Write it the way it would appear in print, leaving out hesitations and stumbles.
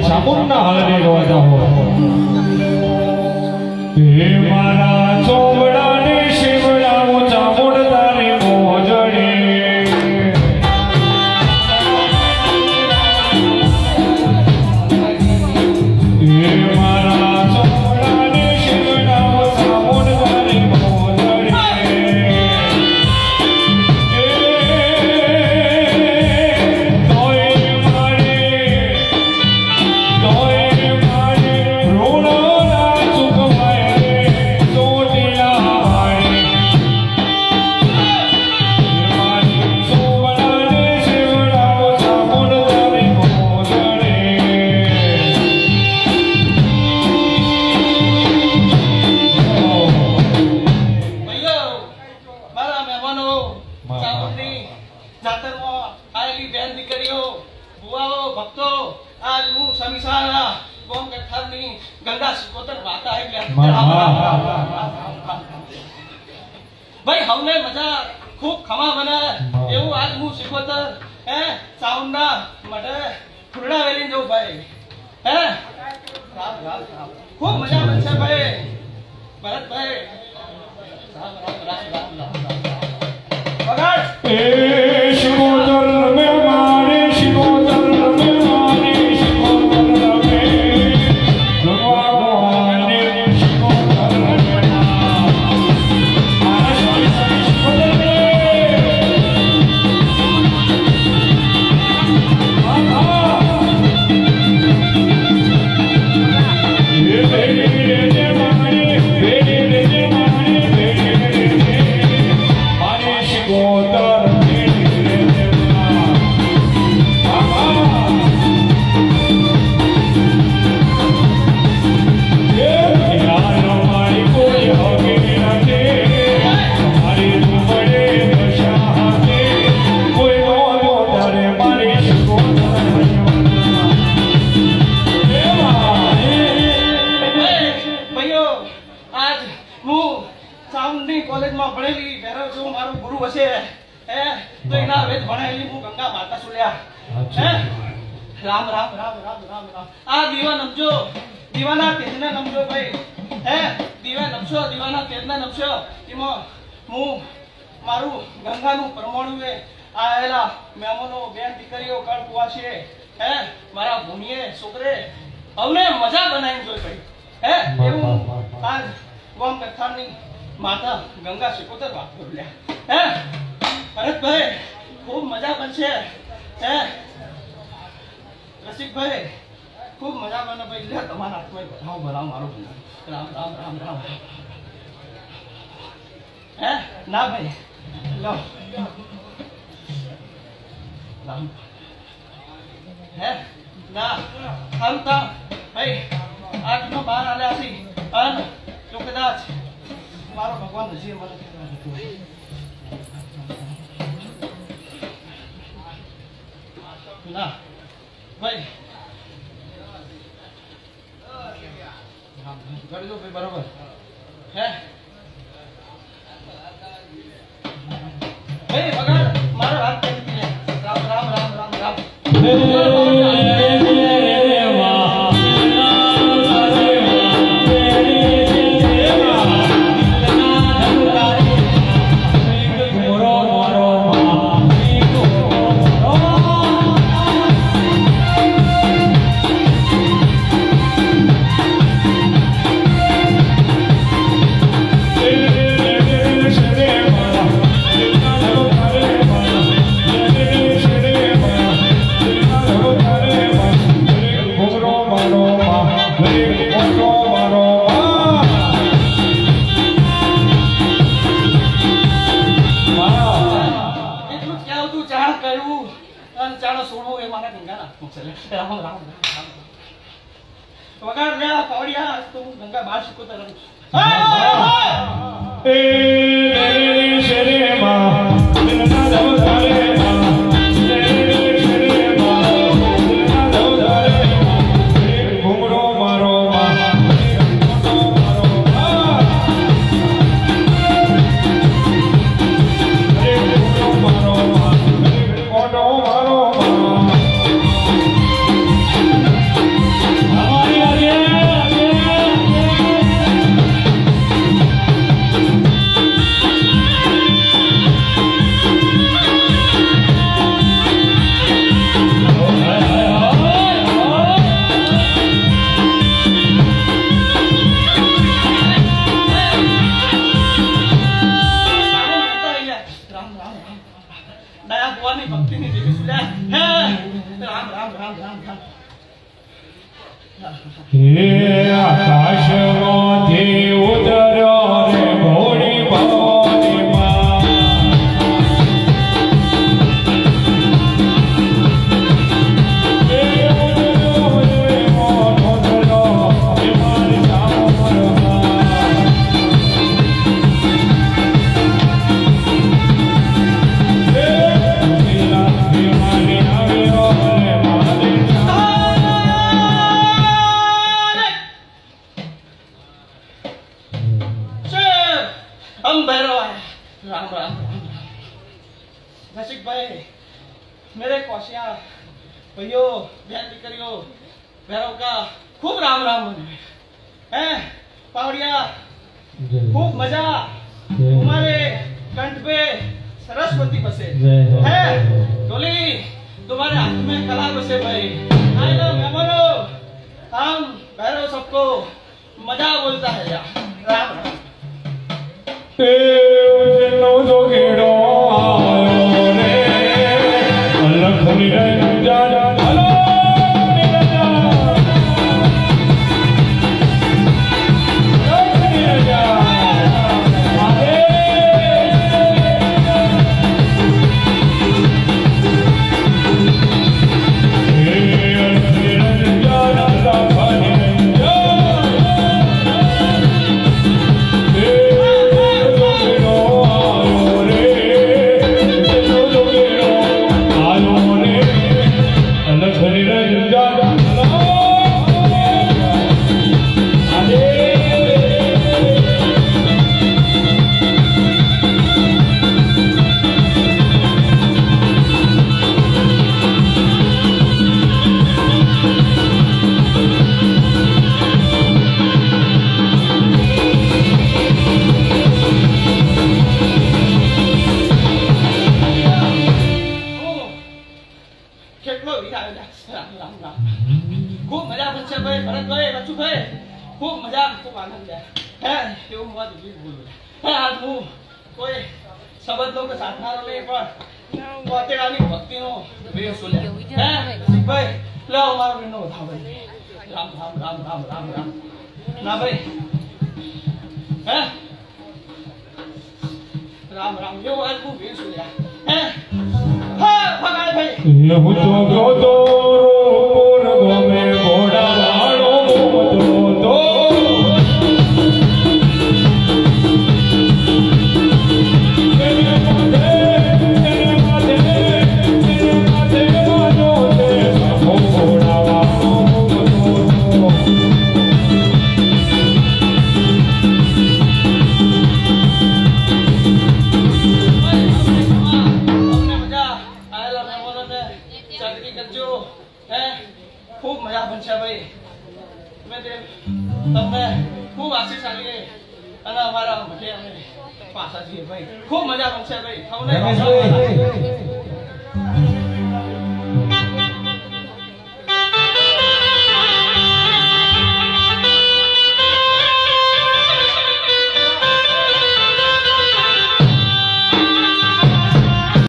ચામુંડના હાલની રોજા હો હે મારા ચોબડાની શિવડા હું ચામુંડ તારી મોજડી હે મારા ચોબડાની શિવડા હું ચામુંડ તારી મોજડી भाई हमने मजा खूब खमा बना એવું આજ હું શીખોતર હે સાઉન્ડના માટે ફુરડા વેલી જો ભાઈ હે રામ રામ રામ ખૂબ મજા બનશે ભાઈ ભરતભાઈ રામ રામ રામ રામ રામ વગાડ એ શિવોતર મે મારે શિવોતર મે મારે શિવોતર મે ભગવાને શિવોતર મે કોલેજમાં ભણેલી ભેરવ જો મારો ગુરુ હશે હે તો એના વેદ ભણેલી હું ગંગા માતા સુલ્યા હે રામ રામ રામ રામ રામ રામ આ દીવા નમજો દીવાના તેજને નમજો ભાઈ હે દીવા નમશો દીવાના તેજને નમશો એમાં હું મારું ગંગાનું પરમાણુએ આયેલા મહેમાનો બેન દીકરીઓ કળ કુવા છે હે મારા ભૂમિએ છોકરે અમને મજા બનાવી જોઈ ભાઈ હે એવું આજ ગોમ કથાની માતા ગંગા શિકોતર વાત કરું લ્યા હે ભરતભાઈ ખૂબ મજા બનશે હે રસિકભાઈ ખૂબ મજા બને ભાઈ લે તમારા હાથમાં બધાઓ ભરાવ મારો રામ રામ રામ રામ હે ના ભાઈ લો રામ હે ના સારું તા ભાઈ આઠનો બાર આલ્યા હતી અને જો કદાચ મારો ભગવાન હજી મને ના ભાઈ કરી દો ભાઈ બરોબર હે ભાઈ વગાડ મારો હાથ કરી દે રામ રામ રામ રામ રામ વગાડ રે પાવડિયા તો હું ગંગા બાર શીખોતર એ શરે માં દિલના દવધારે ઘુમરો મારો દયા ભુવાની ભક્તિની દેવી સુલ્યા હે રામ રામ રામ રામ રામ હે આકાશમાંથી ઉતર્યો રે ઘોડી ભવાનીમાં. હે ઉતર્યો રે મોનો ધરો હે મારી સામરમાં. હે લીલા હે મારી આવ્યો રે મારી हम भैरव है राम राम राम रसिक भाई मेरे कौशिया भैयो बहन दीकरियों भैरव का खूब राम राम बने हैं पावड़िया खूब मजा तुम्हारे कंठ पे सरस्वती बसे है डोली तुम्हारे हाथ में कला बसे भाई आई लो मेहमानो हम भैरव सबको मजा बोलता है यार राम राम હે ઉજનો જોગીડો આયો રે લખની રંજાન હલો કેટલો વિચાર રામ રામ રામ ખૂબ મજા બનશે ભાઈ ભરતભાઈ બચુભાઈ ખૂબ મજા ખૂબ આનંદ છે હે એવું વાત બોલું હે આજ હું કોઈ શબ્દનો કે સાધનારો નહીં પણ પોતેડાની ભક્તિનો વેર સુલે હે ભાઈ લો મારો વિનો વધાવો રામ રામ રામ રામ રામ રામ ના ભાઈ હે રામ રામ એવું આજ હું વેર સુલ્યા હે હા ભગાય ભાઈ હું તો ગોતો રોપોર ગમે ઘોડા વાળો ગોતો તેરે માથે માનો તે ઘોડા વાળો ગોતો અમને મજા આયેલા મહેમાનોને ચાકરી કરજો હે ખૂબ મજા બનશે ભાઈ તમને ખૂબ આશીષ આલીએ અને અમારા મઠે અમે પાછા જઈએ ભાઈ ખૂબ મજા બનશે ભાઈ